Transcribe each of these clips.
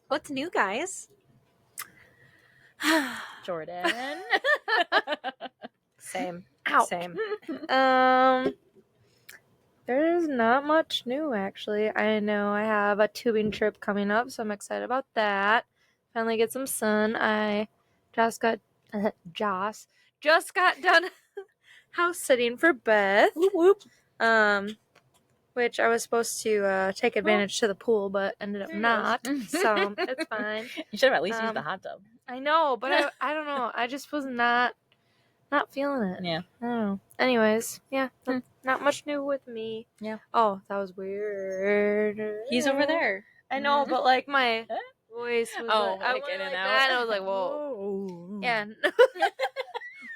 What's new, guys? Jordan. Same. Ouch. Same. There's not much new, actually. I know I have a tubing trip coming up, so I'm excited about that. Finally get some sun. I just got just got done house sitting for Beth. Whoop, whoop. Which I was supposed to take advantage to the pool, but ended up There it not. goes. So it's fine. You should have at least used the hot tub. I know, but I don't know. I just was not feeling it. Yeah. I don't know. Anyways, yeah, not much new with me. Yeah. Oh, that was weird. He's over there. I know, but like my voice was Oh, I like went in and like out. that, and I was like, whoa. Yeah.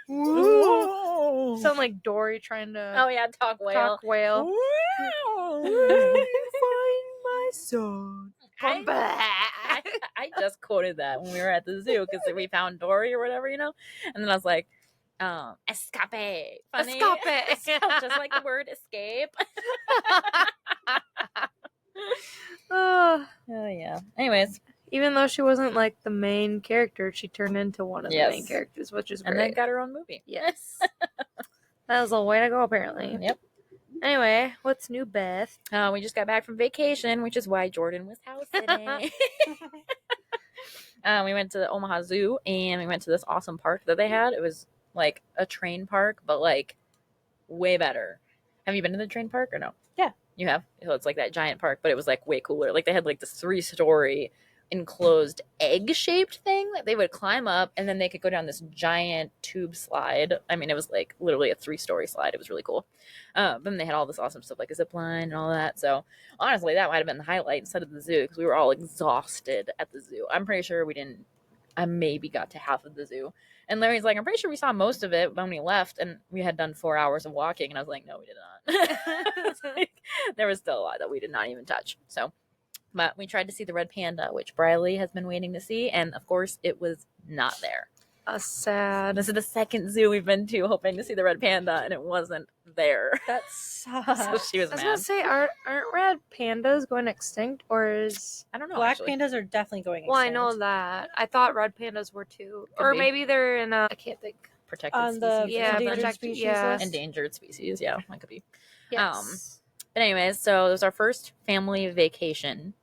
Whoa. Sound like Dory trying to Oh yeah, talk whale. Find my son. Come back. I just quoted that when we were at the zoo because we found Dory or whatever, and then I was like, escape. Funny. Escape. Just like the word escape. Oh yeah. Anyways. Even though she wasn't like the main character, she turned into one of the main characters, which is great. And then got her own movie. Yes. That was a way to go, apparently. Yep. Anyway, what's new, Beth? We just got back from vacation, which is why Jordan was house sitting. We went to the Omaha Zoo, and we went to this awesome park that they had. It was like a train park, but like way better. Have you been to the train park or no? Yeah. You have? So it's like that giant park, but it was like way cooler. Like they had like this 3-story enclosed egg-shaped thing that they would climb up, and then they could go down this giant tube slide. I mean, it was like literally a 3-story slide. It was really cool. Then they had all this awesome stuff like a zip line and all that. So honestly, that might have been the highlight instead of the zoo because we were all exhausted at the zoo. I'm pretty sure we didn't. I maybe got to half of the zoo. And Larry's like, I'm pretty sure we saw most of it when we left, and we had done 4 hours of walking. And I was like, no, we did not. Like, there was still a lot that we did not even touch. So, but we tried to see the red panda, which Briley has been waiting to see. And of course, it was not there. Sad. This is the second zoo we've been to hoping to see the red panda, and it wasn't there. That sucks. So she was I was mad. gonna say, aren't red pandas going extinct, or is I don't know. Black actually. pandas are definitely going extinct. Well, I know that. I thought red pandas were too, Could or be. maybe they're in a. I can't think. Protected on the species. Yeah, endangered protected- species yeah. list. Endangered species. Yeah, that could be. Yes. But anyways, so it was our first family vacation,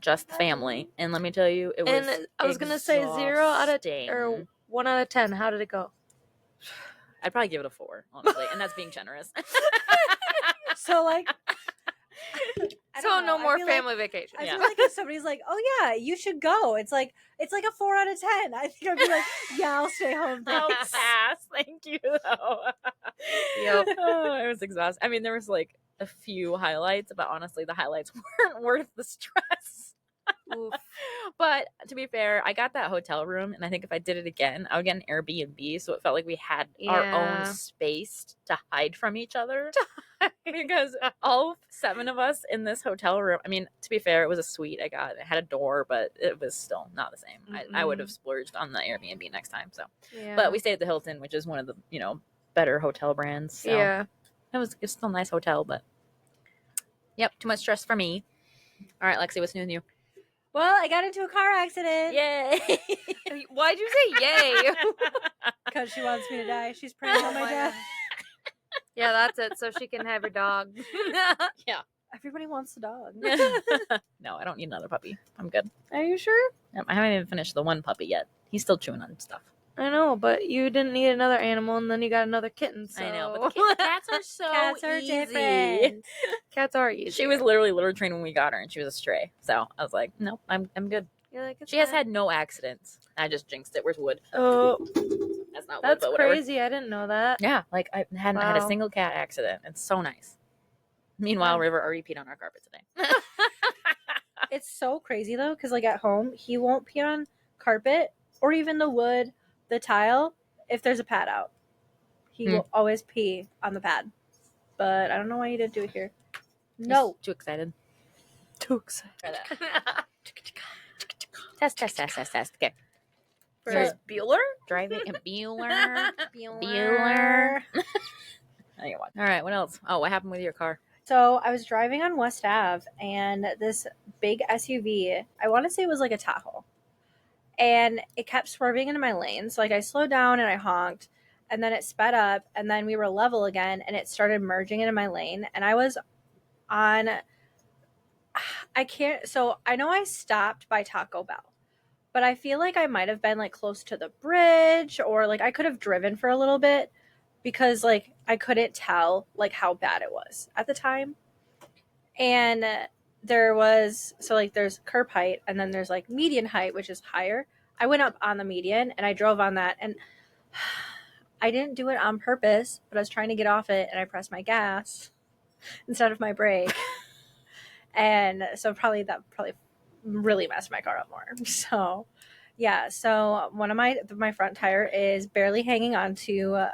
just family, and let me tell you, it was. And I was gonna say 0 out of exhausting. or 1 out of 10. How did it go? I'd probably give it a 4, honestly, and that's being generous. So like, I So don't know. no I more feel family like, vacation. I Yeah. feel like if somebody's like, "Oh yeah, you should go," it's like a 4 out of 10. I think I'd be like, "Yeah, I'll stay home." Oh, Thanks. pass. Thank you, though. Yep. Oh, it was exhausting. I mean, there was like a few highlights, but honestly, the highlights weren't worth the stress. Oof. But to be fair, I got that hotel room, and I think if I did it again, I would get an Airbnb, so it felt like we had our Yeah. own space to hide from each other. Because all 7 of us in this hotel room, I mean, to be fair, it was a suite I got. It had a door, but it was still not the same. I would have splurged on the Airbnb next time. So, Yeah. but we stayed at the Hilton, which is one of the better hotel brands. So Yeah. it's still a nice hotel, but yep, too much stress for me. All right, Lexi, what's new with you? Well, I got into a car accident Yay! Why'd you say yay? because she wants me to die. She's praying on my my death. Yeah, that's it. So she can have your dog. Everybody wants the dog. No, I don't need another puppy. I'm good. Are you sure? I haven't even finished the one puppy yet. He's still chewing on stuff. I know, but you didn't need another animal, and then you got another kitten. So. I know, but the cats are so Cats are easy. different. Cats are easy. She was literally litter trained when we got her, and she was a stray. So I was like, nope, I'm good. You're like, it's She has fine. had no accidents. I just jinxed it. Where's wood? Oh, That's not that's wood, but whatever. crazy. I didn't know that. Yeah, like I hadn't had a Wow. single cat accident. It's so nice. Meanwhile, Yeah. River already peed on our carpet today. It's so crazy though, because like at home, he won't pee on carpet or even the wood, the tile, if there's a pad out. He will always pee on the pad. But I don't know why you didn't do it here. No. He's too excited. Too excited. Try that. Test. Okay. Where's Bueller? Driving and Bueller. Bueller. All right, what else? Oh, what happened with your car? So I was driving on West Ave, and this big SUV, I want to say it was like a Tahoe, and it kept swerving into my lane. So like I slowed down and I honked, and then it sped up, and then we were level again, and it started merging into my lane, and I was on. I can't. So I know I stopped by Taco Bell, but I feel like I might have been like close to the bridge, or like I could have driven for a little bit because like I couldn't tell like how bad it was at the time. And there was, so like there's curb height, and then there's like median height, which is higher. I went up on the median and I drove on that, and I didn't do it on purpose, but I was trying to get off it and I pressed my gas instead of my brake. And so probably really messed my car up more. So yeah, so one of my front tire is barely hanging on to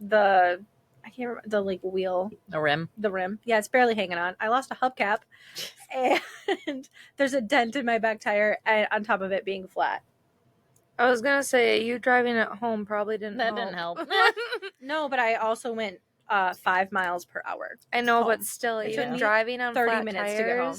the, I can't remember, the like wheel, The rim. the rim. Yeah, it's barely hanging on. I lost a hubcap, and there's a dent in my back tire, and on top of it being flat. I was gonna say, you driving at home probably didn't That help. didn't help. No, but I also went 5 miles per hour. I know, home. but still, It even took me driving on 30 flat minutes tires, to get home.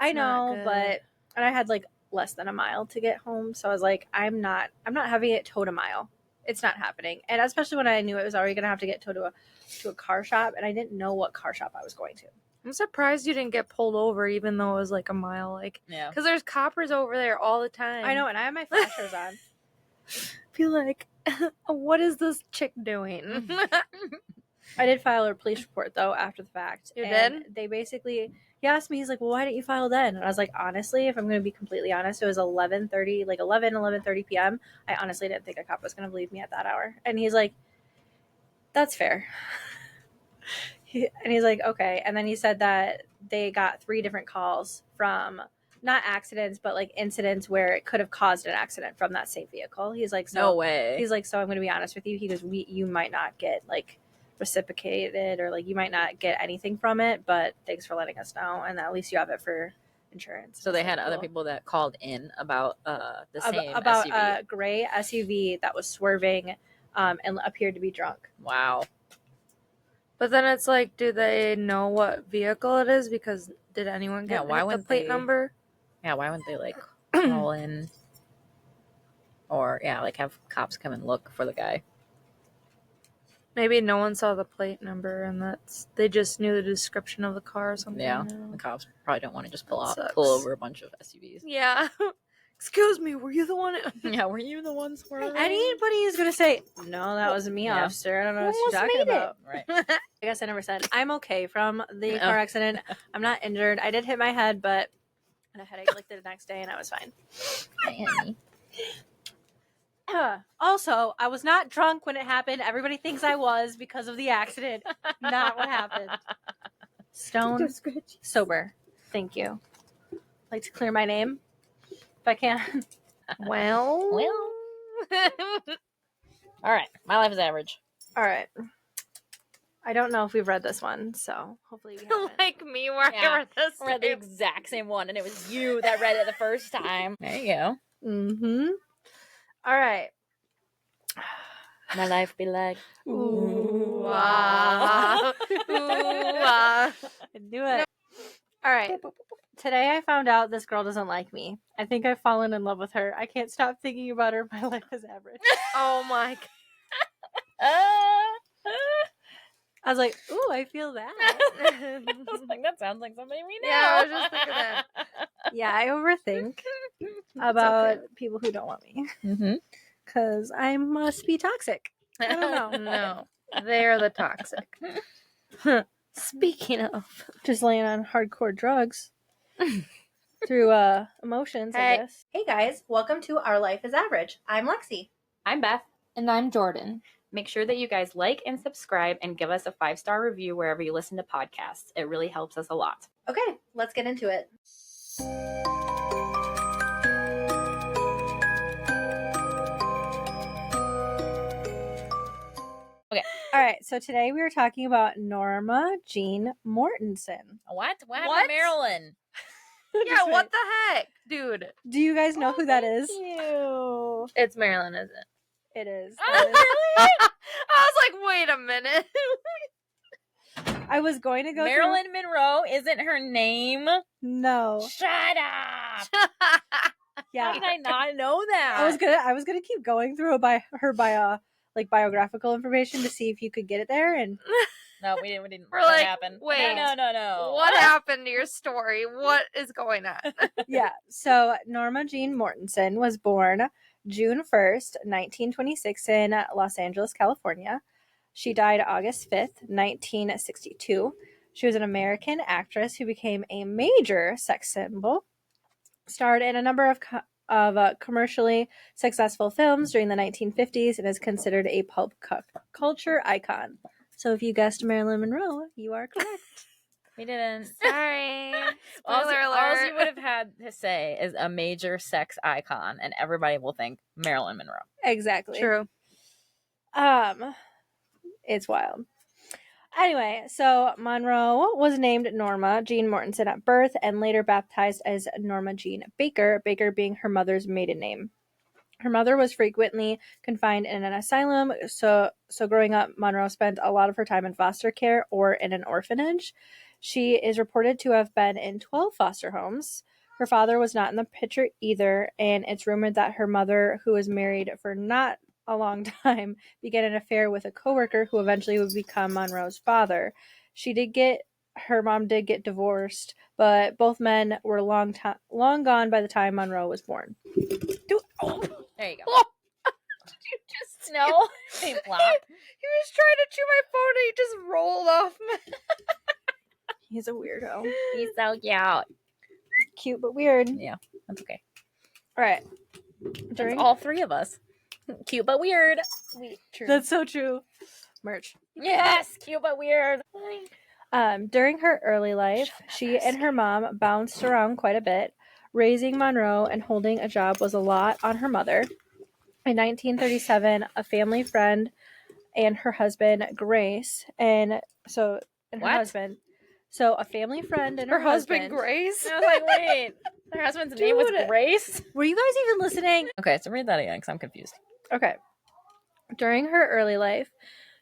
I it's not know, good. but and I had like less than a mile to get home, so I was like, I'm not having it towed a mile. It's not happening. And especially when I knew it was already gonna have to get towed to a car shop, and I didn't know what car shop I was going to. I'm surprised you didn't get pulled over, even though it was like a mile. Like, Yeah. because there's coppers over there all the time. I know, and I have my flashers on. Feel like, what is this chick doing? I did file a police report though after the fact. You and did? They basically, he asked me, he's like, well, why didn't you file then? And I was like, honestly, if I'm going to be completely honest, it was 11:30, like 11:30 p.m. I honestly didn't think a cop was going to believe me at that hour. And he's like, that's fair. And he's like, okay. And then he said that they got 3 different calls from not accidents, but like incidents where it could have caused an accident from that same vehicle. He's like, so No way. He's like, so I'm going to be honest with you. He goes, you might not get like reciprocated, or like you might not get anything from it, but thanks for letting us know, and at least you have it for insurance. So they It's had like, other cool. people that called in about the same about SUV. a gray SUV that was swerving and appeared to be drunk. Wow. But then it's like, do they know what vehicle it is? Because did anyone Yeah, get why the wouldn't plate they- number? Yeah, why wouldn't they like call in, or yeah, like have cops come and look for the guy? Maybe no one saw the plate number, and they just knew the description of the car or something. Yeah, the cops probably don't want to just pull That pull sucks. over a bunch of SUVs. Yeah. Excuse me, were you the one? Yeah, were you the one swerving? Anybody is going to say, no, that wasn't me, Yeah. officer. I don't know what Almost you're talking made it. about. Right. I guess I never said I'm okay from the No. car accident. I'm not injured. I did hit my head, but I had a headache like the next day, and I was fine. Miami. Also, I was not drunk when it happened. Everybody thinks I was because of the accident. Not what happened. Stone sober. Thank you. Like to clear my name, if I can. Well. All right, my life is average. All right. I don't know if we've read this one, so hopefully we haven't. Like me, where Yeah, I read this. I read the exact same one, and it was you that read it the first time. There you go. Mm-hmm. All right. My life be like, Ooh, ah. Ooh, ah. I knew it. All right. Today I found out this girl doesn't like me. I think I've fallen in love with her. I can't stop thinking about her. My life is average. Oh my god. I was like, ooh, I feel that. I was like, that sounds like somebody we know. Yeah, I was just thinking that. Yeah, I overthink about people who don't want me Mm-hmm. because I must be toxic. I don't know. No, they're the toxic. Speaking of, Just laying on hardcore drugs through emotions, I Hey. guess. Hey guys, welcome to Our Life is Average. I'm Lexi. I'm Beth. and I'm Jordan. Make sure that you guys like and subscribe and give us a 5-star review wherever you listen to podcasts. It really helps us a lot. Okay, let's get into it. Okay. All right, so today we were talking about Norma Jean Mortensen. What? What happened What? to Marilyn? Yeah, what the heck, dude? Do you guys know who that is? You. It's Marilyn, isn't it? It is. Oh, That is- really? I was like, wait a minute. I was going to go Marilyn Monroe isn't her name. through... No. Shut up. Yeah. How did I not know that? I was gonna keep going through her biographical information to see if you could get it there, and No, we didn't. We're That like, happened. wait. No. What happened to your story? What is going on? yeah. So Norma Jean Mortensen was born June 1st, 1926 in Los Angeles, California. She died August 5th, 1962. She was an American actress who became a major sex symbol. Starred in a number of commercially successful films during the 1950s and is considered a pulp culture icon. So if you guessed Marilyn Monroe, you are correct. We didn't. Sorry. All Spoiler you alert. would have had to say is a major sex icon, and everybody will think Marilyn Monroe. Exactly. True. It's wild. Anyway, so Monroe was named Norma Jean Mortensen at birth and later baptized as Norma Jean Baker, Baker being her mother's maiden name. Her mother was frequently confined in an asylum, so growing up, Monroe spent a lot of her time in foster care or in an orphanage. She is reported to have been in 12 foster homes. Her father was not in the picture either, and it's rumored that her mother, who was married for not a long time, began an affair with a coworker who eventually would become Monroe's father. Her mom did get divorced, but both men were long gone by the time Monroe was born. There you go. Oh, you just No. Hey, flop. He was trying to chew my phone and he just rolled off. He's a weirdo. He's so cute. Cute but weird. Yeah, that's okay. All right. That's all three of us. Cute but weird. True. That's so true. Merch. Yes, cute but weird. During her early life, she and her mom bounced around quite a bit. Raising Monroe and holding a job was a lot on her mother. In 1937, a family friend and her husband, Grace, a family friend and Her husband, Grace. I was like, wait, her husband's name was Grace? Were you guys even listening? Okay, so read that again because I'm confused. Okay. During her early life,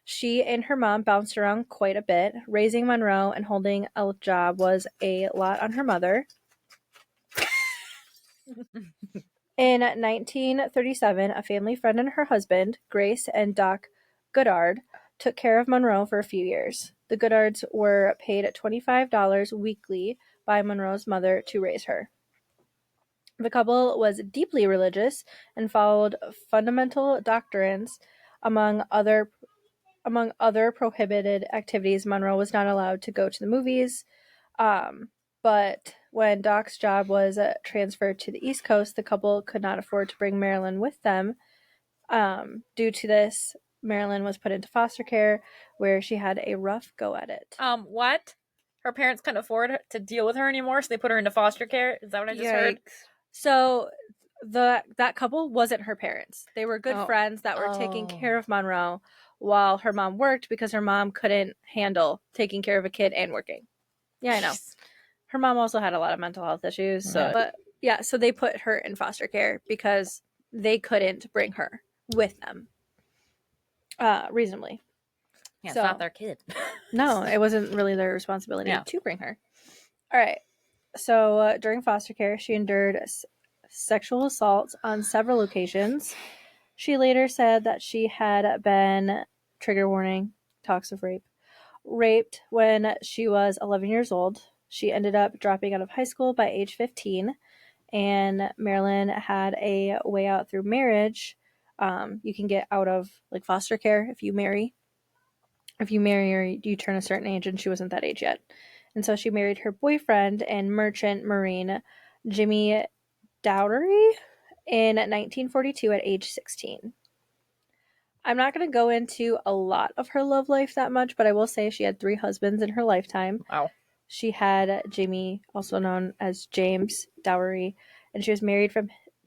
she and her mom bounced around quite a bit. Raising Monroe and holding a job was a lot on her mother. In 1937, a family friend and her husband, Grace and Doc Goddard, took care of Monroe for a few years. The Goddards were paid $25 weekly by Monroe's mother to raise her. The couple was deeply religious and followed fundamental doctrines. Among other prohibited activities, Monroe was not allowed to go to the movies. But when Doc's job was transferred to the East Coast, the couple could not afford to bring Marilyn with them. Due to this, Marilyn was put into foster care, where she had a rough go at it. What? Her parents couldn't afford to deal with her anymore, so they put her into foster care? Is that what I just heard? So that couple wasn't her parents. They were good friends that were taking care of Monroe while her mom worked because her mom couldn't handle taking care of a kid and working. Yeah, I know. Her mom also had a lot of mental health issues. So they put her in foster care because they couldn't bring her with them reasonably. Yeah, it's not their kid. No, it wasn't really their responsibility to bring her. All right. So during foster care, she endured sexual assaults on several occasions. She later said that she had been, trigger warning, talks of rape, raped when she was 11 years old. She ended up dropping out of high school by age 15, and Marilyn had a way out through marriage. You can get out of foster care if you marry. If you marry or you turn a certain age, and she wasn't that age yet. And so she married her boyfriend and merchant marine, Jimmy Dowdery, in 1942 at age 16. I'm not going to go into a lot of her love life that much, but I will say she had 3 husbands in her lifetime. Wow. She had Jimmy, also known as James Dowdery, and she was married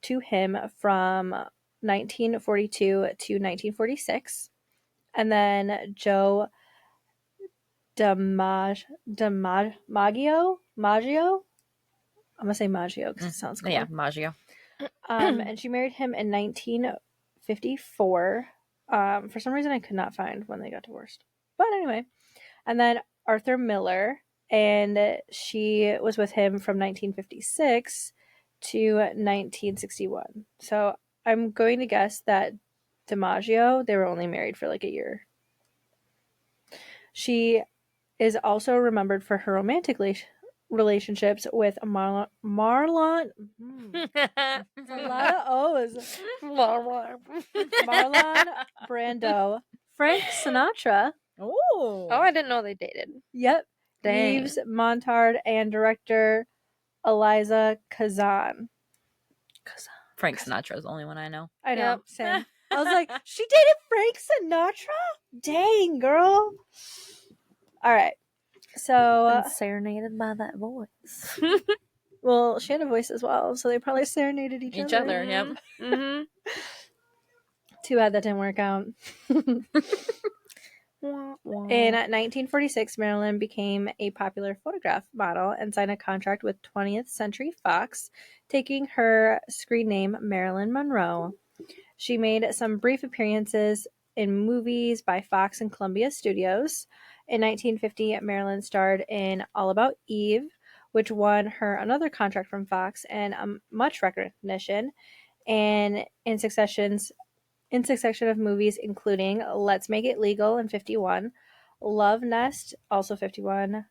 to him from 1942 to 1946. And then Joe Maggio. I'm going to say Maggio because it sounds cool. Yeah, Maggio. And she married him in 1954. For some reason, I could not find when they got divorced. But anyway. And then Arthur Miller, and she was with him from 1956 to 1961. So I'm going to guess that DiMaggio, they were only married for like a year. She is also remembered for her romantic relationships with Marlon. It's a lot of O's. Marlon Brando, Frank Sinatra. Oh, Oh, I didn't know they dated. Yep. Dang. Yves Montand and director Eliza Kazan. Frank Sinatra is the only one I know. I know, Yep. same. I was like, she dated Frank Sinatra? Dang, girl. All right. So, Been serenaded by that voice. well, she had a voice as well, so they probably serenaded each other. Yep. Mm-hmm. Too bad that didn't work out. In 1946, Marilyn became a popular photograph model and signed a contract with 20th Century Fox, taking her screen name Marilyn Monroe. She made some brief appearances in movies by Fox and Columbia Studios. In 1950, Marilyn starred in All About Eve, which won her another contract from Fox and much recognition, and in succession of movies including Let's Make It Legal in 51, Love Nest, also 51,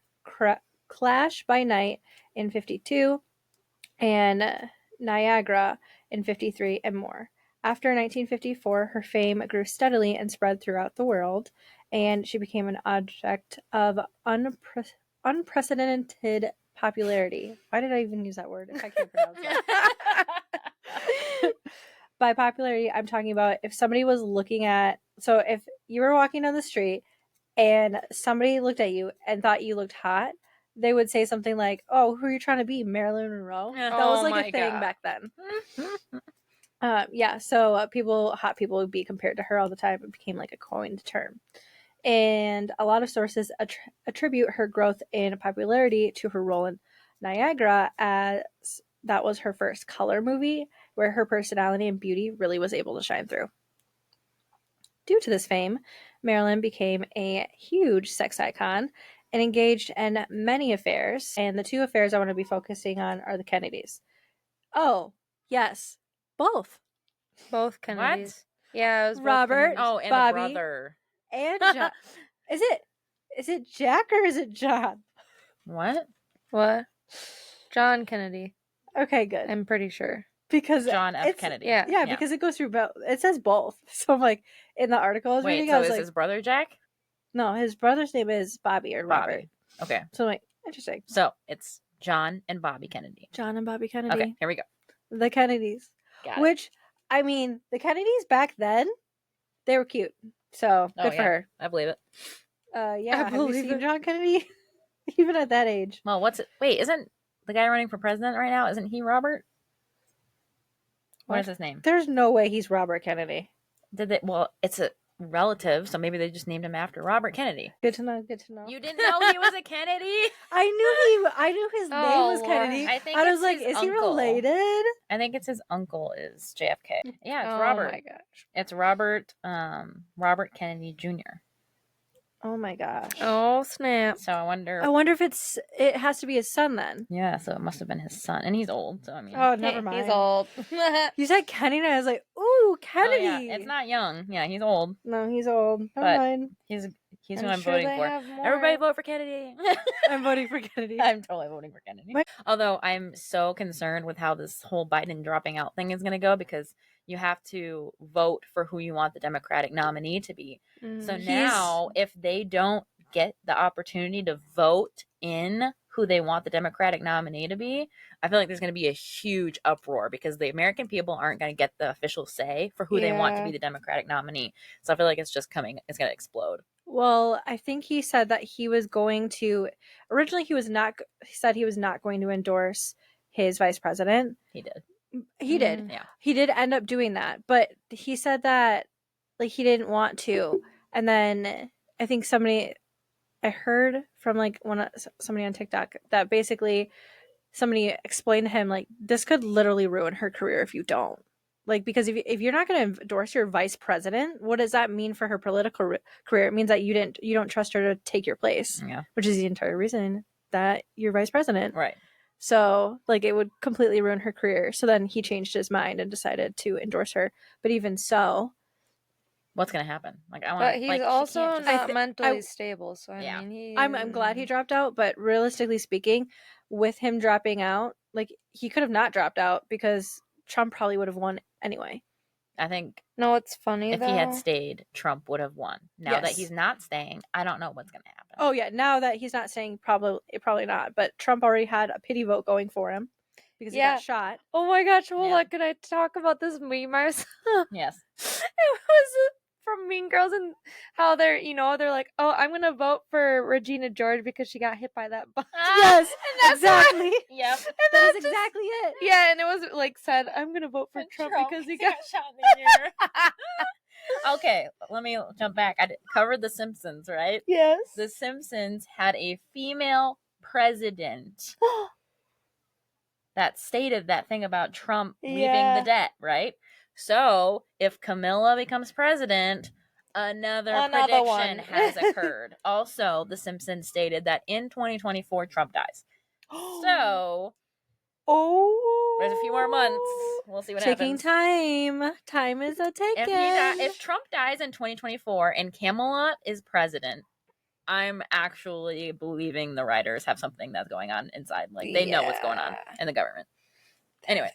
Clash by Night in 52, and Niagara in 53, and more. After 1954, her fame grew steadily and spread throughout the world, and she became an object of unprecedented popularity. Why did I even use that word if I can't pronounce it? By popularity, I'm talking about if somebody was looking at, so if you were walking down the street and somebody looked at you and thought you looked hot, they would say something like, "Oh, who are you trying to be, Marilyn Monroe?" That was like a thing back then. So hot people would be compared to her all the time. It became like a coined term. And a lot of sources attribute her growth in popularity to her role in Niagara, as that was her first color movie where her personality and beauty really was able to shine through. Due to this fame, Marilyn became a huge sex icon and engaged in many affairs. And the two affairs I want to be focusing on are the Kennedys. Oh, yes, both. Both Kennedys. Yeah, it was both Robert. Kennedys. Oh, and Bobby. the brother. And John. Is it Jack or is it John? What? What? John Kennedy. Okay, good. I'm pretty sure. Because John F. Kennedy. Yeah. because it goes through both. It says both. So I'm like, in the article I was Wait, reading, so I was is like, his brother Jack? no, his brother's name is Bobby or Robert. Bobby. Okay. So I'm like, interesting. So it's John and Bobby Kennedy. John and Bobby Kennedy. Okay, here we go. The Kennedys. Got it. Which, I mean, the Kennedys back then, they were cute. So Oh, good for yeah. her. I believe it. Yeah. Have you believe seen it. John Kennedy? Even at that age. Well, what's it? Wait, isn't the guy running for president right now? Isn't he Robert? What is his name? There's no way he's Robert Kennedy. Did they? Well, it's a relative, so maybe they just named him after Robert Kennedy. Good to know. Good to know. You didn't know he was a Kennedy? I knew his name was Lord. Kennedy. I think I was it's like, his is he uncle. related? I think it's his uncle is JFK. Yeah, it's Oh Robert. my gosh. It's Robert Kennedy Jr. Oh my gosh. Oh snap. So I wonder. I wonder if it has to be his son then. Yeah, so it must have been his son, and he's old. So I mean, Oh, never mind. He's old. You said Kennedy, and I was like, ooh, Oh, Kennedy. yeah, it's not young. Yeah, he's old. No, he's old. Never But- mind. He's I'm who I'm sure voting they for. have more. Everybody vote for Kennedy. I'm voting for Kennedy. I'm totally voting for Kennedy. My- Although I'm so concerned with how this whole Biden dropping out thing is going to go, because you have to vote for who you want the Democratic nominee to be. So Mm. now, if they don't get the opportunity to vote in who they want the Democratic nominee to be, I feel like there's going to be a huge uproar, because the American people aren't going to get the official say for who they want to Yeah. be the Democratic nominee. So I feel like it's just coming. It's going to explode. Well, I think he said that he was going to. Originally, he said he was not going to endorse his vice president. He did. He did. Mm. Yeah. He did end up doing that, but he said that like he didn't want to. And then I think I heard from like somebody on TikTok that basically somebody explained to him like, this could literally ruin her career if you don't. Like, because if you're not going to endorse your vice president, what does that mean for her political career? It means that you don't trust her to take your place, which is the entire reason that you're vice president. Right. So, like, it would completely ruin her career. So then he changed his mind and decided to endorse her. But even so, what's gonna happen? Like, I want. But he's like, she also can't just- not mentally stable, so I mean, I'm glad he dropped out. But realistically speaking, with him dropping out, like, he could have not dropped out because Trump probably would have won anyway. I think No, it's funny if though. he had stayed, Trump would have won. Now that Yes. he's not staying, I don't know what's gonna happen. Oh yeah, now that he's not staying, probably not. But Trump already had a pity vote going for him because he got shot. Oh my gosh, hold Yeah. on, can I talk about this meme I saw? Yes. It was from Mean Girls and how they're like, oh, I'm gonna vote for Regina George because she got hit by that bus. Yes, And that's exactly. Yep. And That that's is exactly it. Yeah, and it was like said, I'm gonna vote for Trump because he got shot in the ear. Okay, let me jump back. I covered The Simpsons, right? Yes. The Simpsons had a female president that stated that thing about Trump leaving the debt, right? So, if Camilla becomes president, another prediction one. has occurred. Also, The Simpsons stated that in 2024, Trump dies. So, there's a few more months. We'll see what Taking happens. time is a taking. If Trump dies in 2024 and Kamala is president, I'm actually believing the writers have something that's going on inside. Like, they know what's going on in the government. Anyway.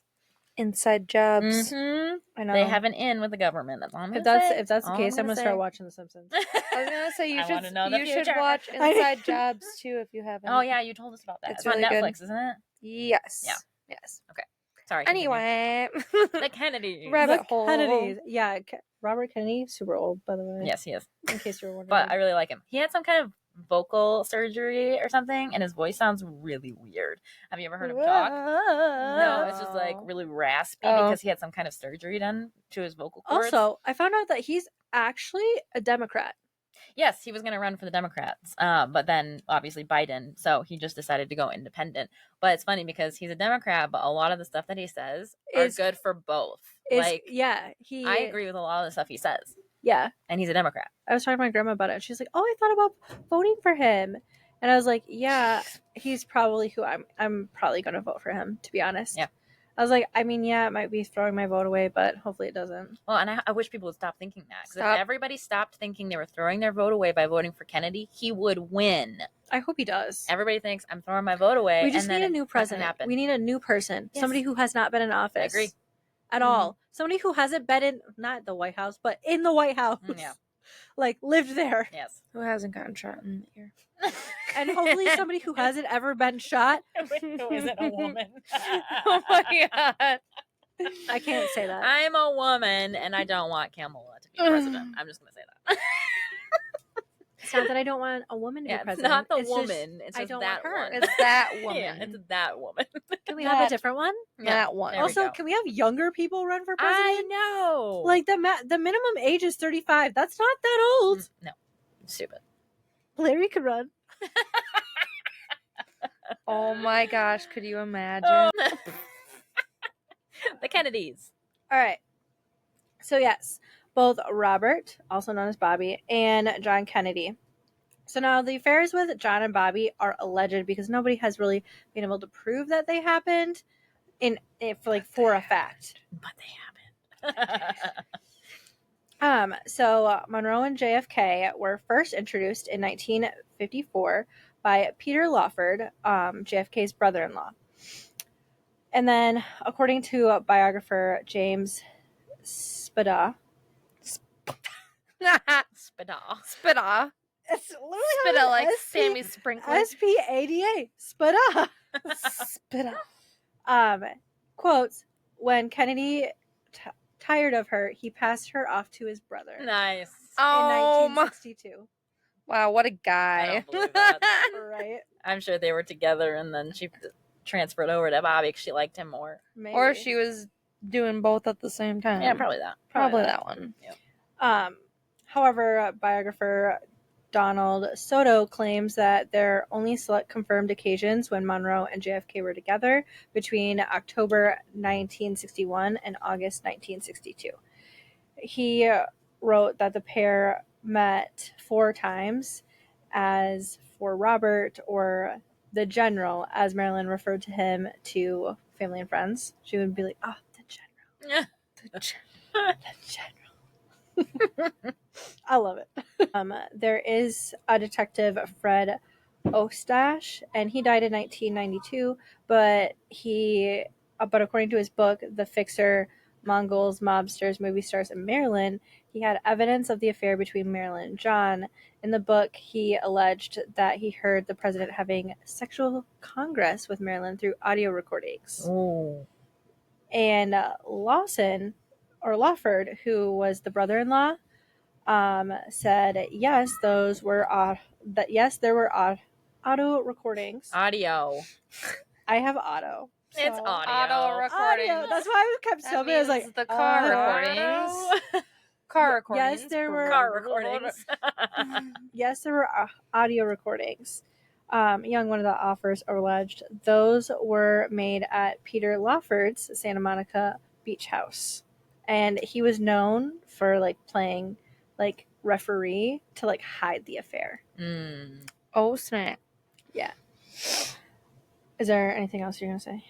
Inside jobs. Mm-hmm. I know. They have an in with the government. That's all I'm If gonna say. that's the case, I'm gonna say. start watching The Simpsons. I was gonna say you I wanna know the should future. watch Inside Jobs too if you haven't. Oh yeah, you told us about that. It's It's on really Netflix, good. isn't it? Yes. Yeah. Yes. Okay. Sorry. continue. Anyway, The Kennedys. Rabbit The hole. Kennedys. Yeah, Robert Kennedy, super old, by the way. Yes, he is. In case you were wondering. But I really like him. He had some kind of vocal surgery or something, and his voice sounds really weird. Have you ever heard him talk? No, it's just like really raspy because he had some kind of surgery done to his vocal cords. Also, I found out that he's actually a Democrat. Yes, he was going to run for the Democrats, but then obviously Biden, so he just decided to go independent. But it's funny because he's a Democrat, but a lot of the stuff that he says is good for both. I agree with a lot of the stuff he says. Yeah. And he's a Democrat. I was talking to my grandma about it. And she's like, "Oh, I thought about voting for him," and I was like, "Yeah, he's probably who I'm probably going to vote for him, to be honest." Yeah. I was like, I mean, yeah, it might be throwing my vote away, but hopefully it doesn't. Well, and I wish people would stop thinking that. Because if everybody stopped thinking they were throwing their vote away by voting for Kennedy, he would win. I hope he does. Everybody thinks I'm throwing my vote away. We just need a new president. We need a new person. Yes. Somebody who has not been in office. I agree. At all. Somebody who hasn't been in, not the White House, but in the White House. Yeah. Like, lived there. Yes. Who hasn't gotten shot in the ear? And hopefully somebody who hasn't ever been shot. Who isn't a woman? Oh my god. I can't say that. I'm a woman and I don't want Kamala to be president. I'm just going to say that. It's not that I don't want a woman to be It's president. not the It's woman. Just, it's I just don't that want her. one. It's that woman. Yeah, it's that woman. Can we have a different one? That one. There we Also, go. can we have younger people run for I president? know. Like, the minimum age is 35. That's not that old. No. Stupid. Larry could run. Oh my gosh, could you imagine? The Kennedys. All right. So, yes, both Robert, also known as Bobby, and John Kennedy. So now the affairs with John and Bobby are alleged because nobody has really been able to prove that they happened for a fact. But they haven't. So Monroe and JFK were first introduced in 1954 by Peter Lawford, JFK's brother-in-law. And then, according to biographer James Spada, Spita. it's literally Spita like Sammy Sprinkler. SPADA, Spada. Spita. Quotes, when Kennedy tired of her, he passed her off to his brother. Nice. In 1962. Wow, what a I guy. don't believe that. Right? I'm sure they were together and then she transferred over to Bobby because she liked him more. Maybe. Or she was doing both at the same time. Yeah, probably that. Probably that one. Yep. However, biographer Donald Soto claims that there are only select confirmed occasions when Monroe and JFK were together between October 1961 and August 1962. He wrote that the pair met 4 times. As for Robert, or the General, as Marilyn referred to him to family and friends, she would be like, "Oh, the General, the General." I love it. There is a detective, Fred Ostash, and he died in 1992. But according to his book, The Fixer: Mongols, Mobsters, Movie Stars, and Marilyn, he had evidence of the affair between Marilyn and John. In the book, he alleged that he heard the president having sexual congress with Marilyn through audio recordings. Oh. And Lawson, or Lawford, who was the brother-in-law, said yes, there were auto recordings. Audio. I have auto. So. It's audio. Auto recording. Audio. That's why I kept That so bad. I was like, means the car recordings. Car recordings. Yes, there were Car recordings. Yes, there were audio recordings. Young, one of the offers alleged those were made at Peter Lawford's Santa Monica beach house, and he was known for like playing like referee to like hide the affair. Oh, snap. Yeah. Is there anything else you're gonna say?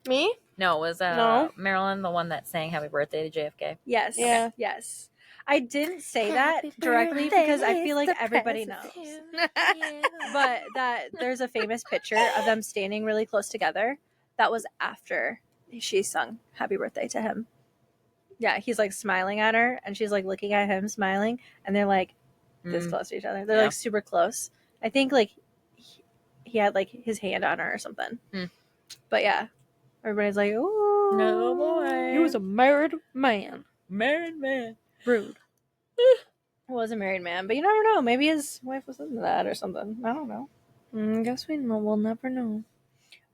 Me? No, was No. Marilyn the one that sang Happy Birthday to JFK? Yes. Yeah. Yes. I didn't say that Happy directly birthday, because I feel like Mr. everybody President. knows. But that there's a famous picture of them standing really close together. That was after she sung Happy Birthday to him. Yeah, he's like smiling at her and she's like looking at him smiling, and they're like this close to each other. They're Yeah. like super close. I think like he had like his hand on her or something. But yeah, everybody's like, oh, No boy. He was a married man. married man. rude. Was a married man, but you never know. Maybe his wife was into that or something. I don't know. Guess we'll never know.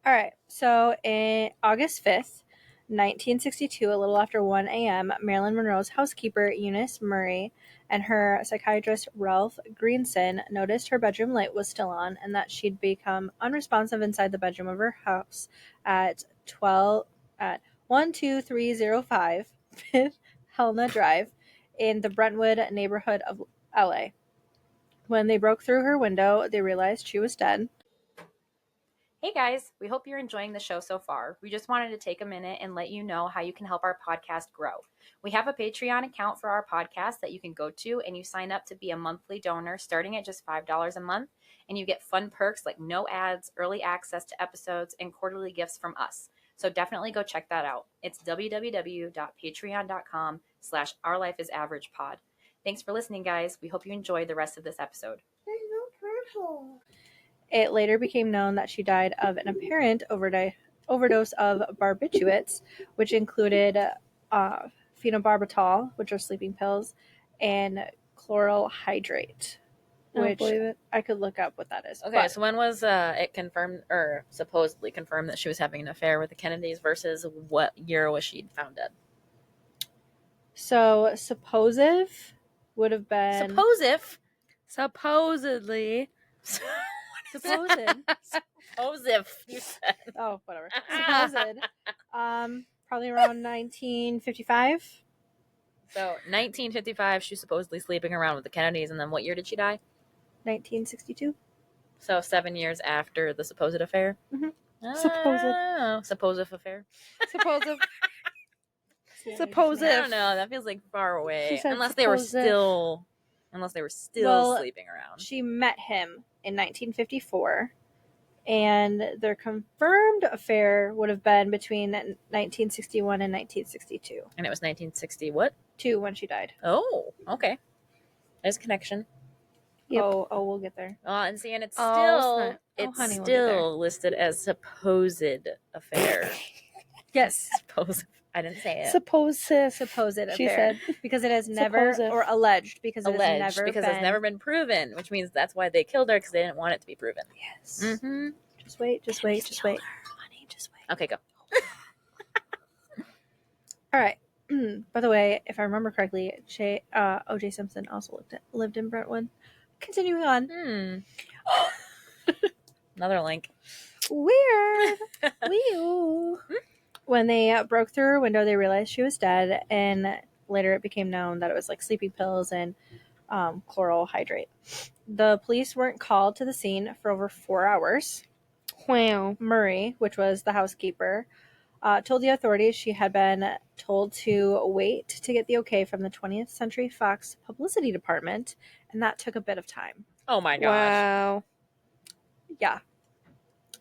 All right. So, in August 5th, 1962, a little after 1 a.m., Marilyn Monroe's housekeeper, Eunice Murray, and her psychiatrist, Ralph Greenson, noticed her bedroom light was still on and that she'd become unresponsive inside the bedroom of her house at 12305 Fifth Helena Drive in the Brentwood neighborhood of LA. When they broke through her window, they realized she was dead. Hey guys, we hope you're enjoying the show so far. We just wanted to take a minute and let you know how you can help our podcast grow. We have a Patreon account for our podcast that you can go to, and you sign up to be a monthly donor starting at just $5 a month, and you get fun perks like no ads, early access to episodes, and quarterly gifts from us. So definitely go check that out. It's www.patreon.com/ourlifeisAveragePod. Thanks for listening, guys. We hope you enjoy the rest of this episode. There's no turtle. It later became known that she died of an apparent overdose of barbiturates, which included phenobarbital, which are sleeping pills, and chloral hydrate, I don't which believe it. I could look up what that is. Okay, so when was it confirmed, or supposedly confirmed, that she was having an affair with the Kennedys versus what year was she found dead? So supposive would have been Supposedly. supposed. Supposed, you said. Oh, whatever. Supposed. Probably around 1955. So 1955, she was supposedly sleeping around with the Kennedys, and then what year did she die? 1962. So 7 years after the supposed affair. Mhm. Supposed affair. Supposed. See, I Supposed. I don't know. That feels like far away. She said Unless they were supposed. still Well, sleeping around. She met him in 1954, and their confirmed affair would have been between 1961 and 1962. And it was 1960 what? 2 when she died. Oh, okay. There's a connection. Yep. Oh, we'll get there. And see, and it's Oh, still snap. Oh, it's honey, we'll get there. still listed as supposed affair. Yes, Supposed. I didn't say it. Supposed. supposed She affair, said. because it has never, Supposed. or alleged, because it Alleged, has never because been. it's never been proven, which means that's why they killed her, because they didn't want it to be proven. Yes. Mm-hmm. Just wait. Honey, just wait. Okay, go. All right. By the way, if I remember correctly, O.J. Simpson also lived in Brentwood. Continuing on. Another link. Weird. Wee-oo. When they broke through her window, they realized she was dead, and later it became known that it was like sleeping pills and chloral hydrate. The police weren't called to the scene for over 4 hours. Wow. Murray, which was the housekeeper, told the authorities she had been told to wait to get the okay from the 20th Century Fox publicity department, and that took a bit of time. Oh my gosh. Wow. Yeah.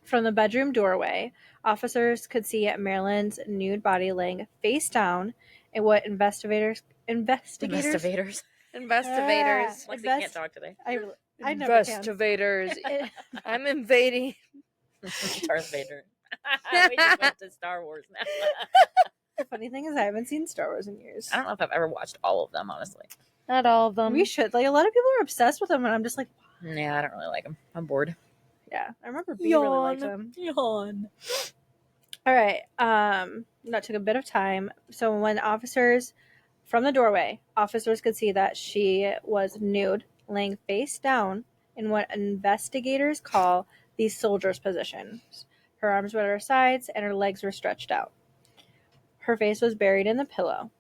From the bedroom doorway, officers could see Marilyn's nude body laying face down in what investigators Investigators. Investigators. Lexi can't talk today. I never can. Investigators. I'm invading. Darth Vader. We just went to Star Wars now. The funny thing is, I haven't seen Star Wars in years. I don't know if I've ever watched all of them, honestly. Not all of them. We should. Like, a lot of people are obsessed with them, and I'm just like, Yeah, I don't really like them. I'm bored. yeah. I remember B really liked them. Yawn. All right. That took a bit of time. So when officers from the doorway, officers could see that she was nude, laying face down in what investigators call the soldier's position. Her arms were at her sides and her legs were stretched out. Her face was buried in the pillow.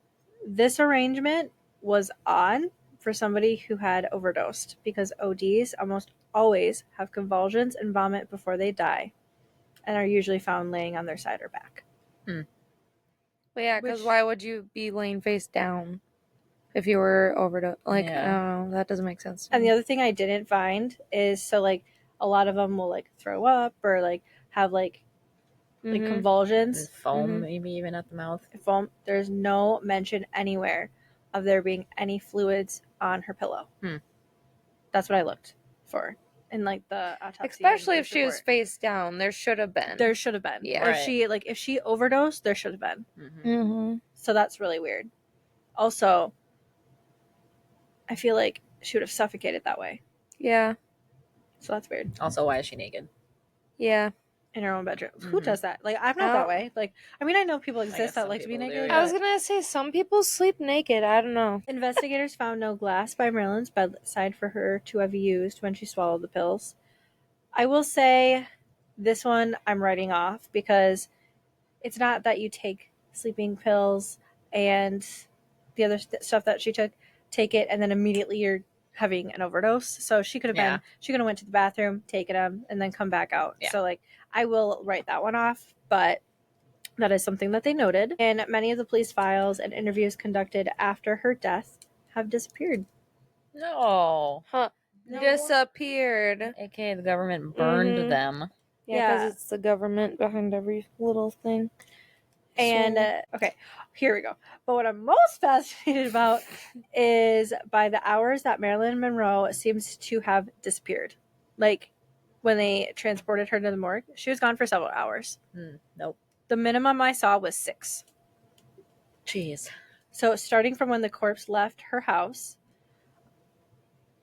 This arrangement was odd for somebody who had overdosed because ODs almost always have convulsions and vomit before they die and are usually found laying on their side or back. Well, yeah, because Which- why would you be laying face down if you were overdosed? Like, Yeah. I don't know. That doesn't make sense. to And me. the other thing I didn't find is, so like a lot of them will like throw up or like have like Mhm. convulsions. And foam, Mhm. maybe even at the mouth. Foam. There's no mention anywhere of there being any fluids on her pillow. That's what I looked for in like the autopsy. Especially and if she was report. face down, there should have been. There should have been. Yeah. If she overdosed, there should have been. Mm-hmm. Mm-hmm. So that's really weird. Also, I feel like she would have suffocated that way. Yeah. So that's weird. Also, why is she naked? Yeah. In her own bedroom. Who Mhm. does that? Like, I'm not Oh. that way. Like, I mean, I know people guess exist that some like to be people do, naked. yeah. I was but- gonna say some people sleep naked. I don't know. Investigators found no glass by Marilyn's bedside for her to have used when she swallowed the pills. I will say this one I'm writing off because it's not that you take sleeping pills and the other stuff that she took, take it, and then immediately you're having an overdose. So she could have Yeah. she could have went to the bathroom, taken them, and then come back out. Yeah. So like I will write that one off, but that is something that they noted. And many of the police files and interviews conducted after her death have disappeared. No. Huh. No. Disappeared. AKA the government burned Mhm. them. Yeah, because Yeah. it's the government behind every little thing. And So- okay, here we go. But what I'm most fascinated about is by the hours that Marilyn Monroe seems to have disappeared. Like when they transported her to the morgue, she was gone for several hours. Nope. The minimum I saw was 6. Jeez. So starting from when the corpse left her house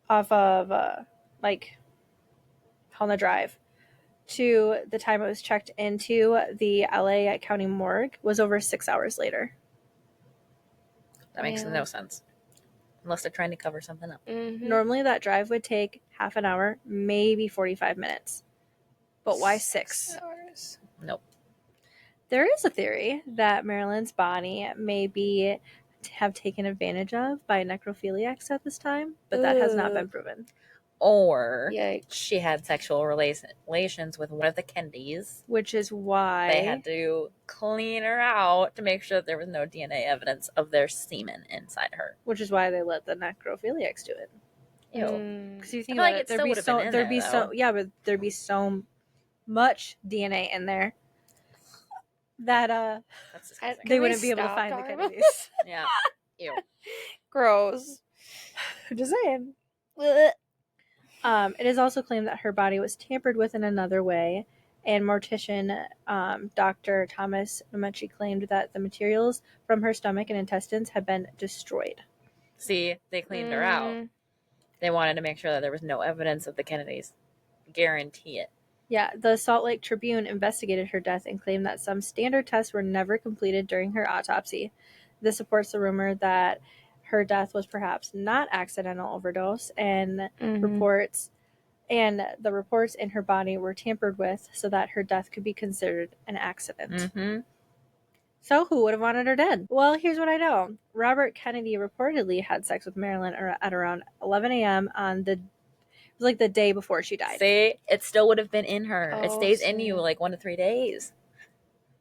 off of like Helena Drive to the time it was checked into the LA County morgue was over 6 hours later. That makes Yeah. no sense. Unless they're trying to cover something up. Mhm. Normally that drive would take half an hour, maybe 45 minutes. But why 6? hours. Nope. There is a theory that Marilyn's body may be have taken advantage of by necrophiliacs at this time, but that has not been Ugh. proven. Or Yikes. she had sexual relations with one of the Kennedys. Which is why They had to clean her out to make sure that there was no DNA evidence of their semen inside her. they let the necrophiliacs do it. Ew. Mm. Because you think I feel about like it, it still would've been in there'd be there, so though. yeah, but there'd be so much DNA in there that That's disgusting. they Can we wouldn't be able to stop find the talking about Kennedys. Yeah. Ew. Gross. Just saying. It is also claimed that her body was tampered with in another way, and mortician Dr. Thomas Nomechi claimed that the materials from her stomach and intestines had been destroyed. See, they cleaned her out. Mm. They wanted to make sure that there was no evidence of the Kennedys. Guarantee it. Yeah, the Salt Lake Tribune investigated her death and claimed that some standard tests were never completed during her autopsy. This supports the rumor that her death was perhaps not accidental overdose, and Mhm. the reports in her body were tampered with so that her death could be considered an accident. Mm-hmm. So who would have wanted her dead? Well, here's what I know. Robert Kennedy reportedly had sex with Marilyn at around 11 a.m. on it was like the day before she died. See, it still would have been in her. It Oh, stays in see. you like 1 to 3 days.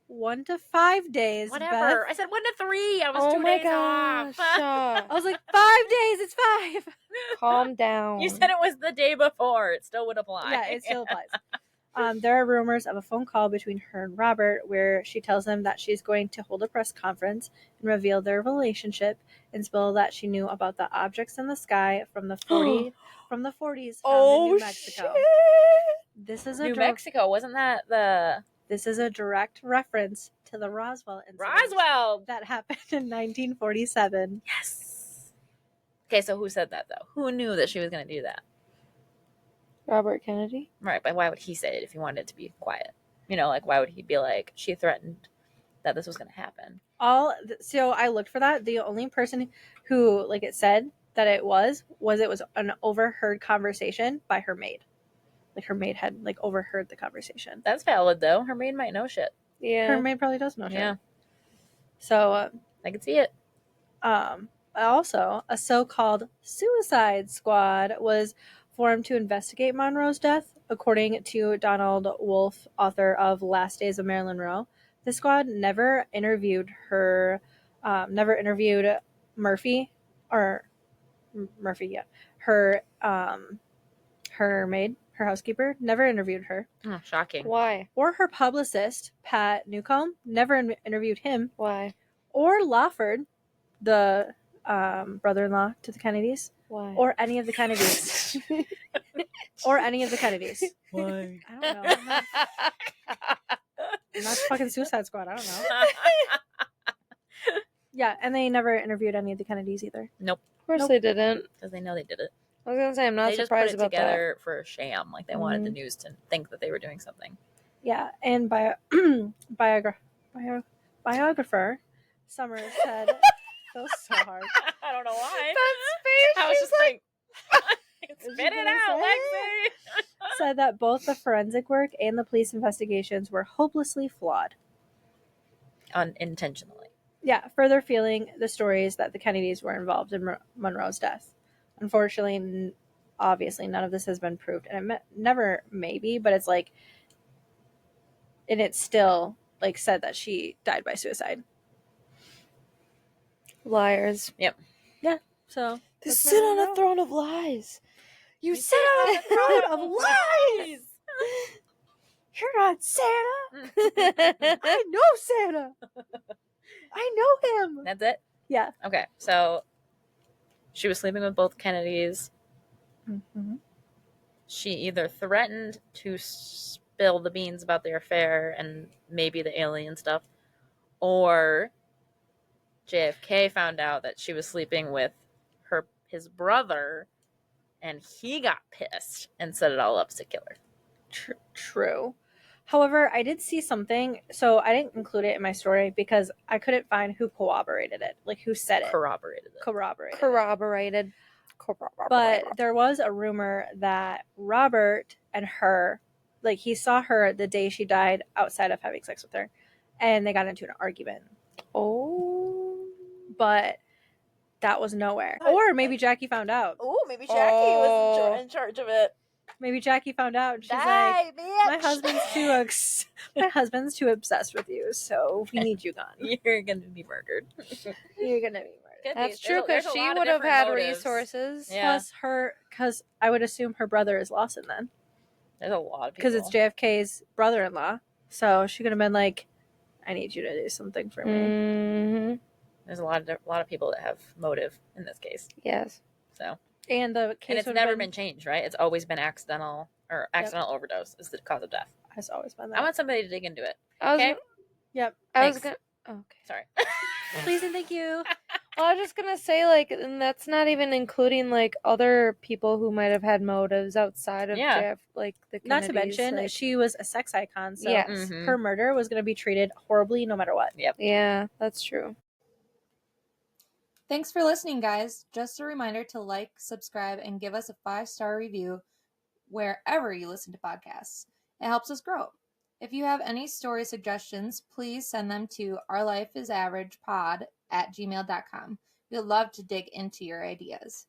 1 to 5 days, Whatever. Beth. I said 1 to 3. I was Oh 2 my days gosh. off. I was like, 5 days, it's 5. Calm down. You said it was the day before. It still would apply. Yeah, it still applies. There are rumors of a phone call between her and Robert where she tells him that she's going to hold a press conference and reveal their relationship and spill that she knew about the objects in the sky from the 40s found in New Mexico. Shit. This is a New Mexico, wasn't that the This is a direct reference to the Roswell incident Roswell? that happened in 1947. Yes. Okay, so who said that though? Who knew that she was going to do that? Robert Kennedy? Right, but why would he say it if he wanted it to be quiet? You know, like why would he be like she threatened that this was going to happen? So I looked for that. The only person who like it said that it was an overheard conversation by her maid. Like her maid had like overheard the conversation. That's valid though. Her maid might know shit. Yeah. Her maid probably does know shit. Yeah, So I can see it. also a so-called suicide squad was formed to investigate Monroe's death, according to Donald Wolfe, author of Last Days of Marilyn Monroe. The squad never interviewed Murphy, her maid, her housekeeper, never interviewed her. Oh, shocking. Why? Or her publicist, Pat Newcomb, never interviewed him. Why? Or Lawford, the brother-in-law to the Kennedys. Why? Or any of the Kennedys. Or any of the Kennedys. Why? I don't know. Not fucking Suicide Squad. I don't know. Yeah, and they never interviewed any of the Kennedys either. Nope. Of course Nope. they didn't. Because they know they did it. I was gonna say I'm not They just put surprised it about together for a sham. Like they wanted the Mhm. news to think that they were doing something. Yeah, and biographer Summers said, that was so hard. I don't know why. That I was just like, Is she spit it gonna out, say Lexi. said that both the forensic work and the police investigations were hopelessly flawed. Unintentionally. Yeah, further fueling the stories that the Kennedys were involved in Monroe's death. Unfortunately, obviously, none of this has been proved, and it never maybe, but it's like, and it's still like said that she died by suicide. Liars. So They that's sit on Marilyn a throne of lies. You You sit on a throne of lies. You're not Santa. I know Santa. I know him. That's it? Yeah. Okay, so she was sleeping with both Kennedys. Mm-hmm. She either threatened to spill the beans about their affair and maybe the alien stuff, or JFK found out that she was sleeping with his brother, and he got pissed and set it all up to kill her. True. However, I did see something, so I didn't include it in my story because I couldn't find who corroborated it, like who said it. Corroborated it. Corroborated. But there was a rumor that Robert and her, like he saw her the day she died outside of having sex with her, and they got into an argument. Oh. But that was nowhere. Or maybe Jackie found out. Oh, maybe Jackie was in charge of it. Maybe Jackie found out. And she's like, my husband's too obsessed with you, so we need you gone. You're gonna be murdered. You're gonna be murdered. That's true, because she would have had resources. Yeah. Plus her, because I would assume her brother is Lawson then, There's a lot of people. because it's JFK's brother-in-law. So she could have been like, I need you to do something for me. Mm-hmm. There's a lot of people that have motive in this case. Yes. So, And the case and it's would never have been changed, right? It's always been accidental overdose is the cause of death. has always been I that. want somebody to dig into it. I was, Okay. Yep. I was Thanks. gonna. Okay. Sorry. Please and thank you. Well, I was just gonna say, like, and that's not even including like other people who might have had motives outside of Yeah. Jeff, like the Kennedys. Not to mention, like, she was a sex icon, so Yes. Mhm. her murder was going to be treated horribly no matter what. Yeah, that's true. Thanks for listening, guys. Just a reminder to like, subscribe, and give us a 5-star review wherever you listen to podcasts. It helps us grow. If you have any story suggestions, please send them to ourlifeisaveragepod@gmail.com. We'd love to dig into your ideas.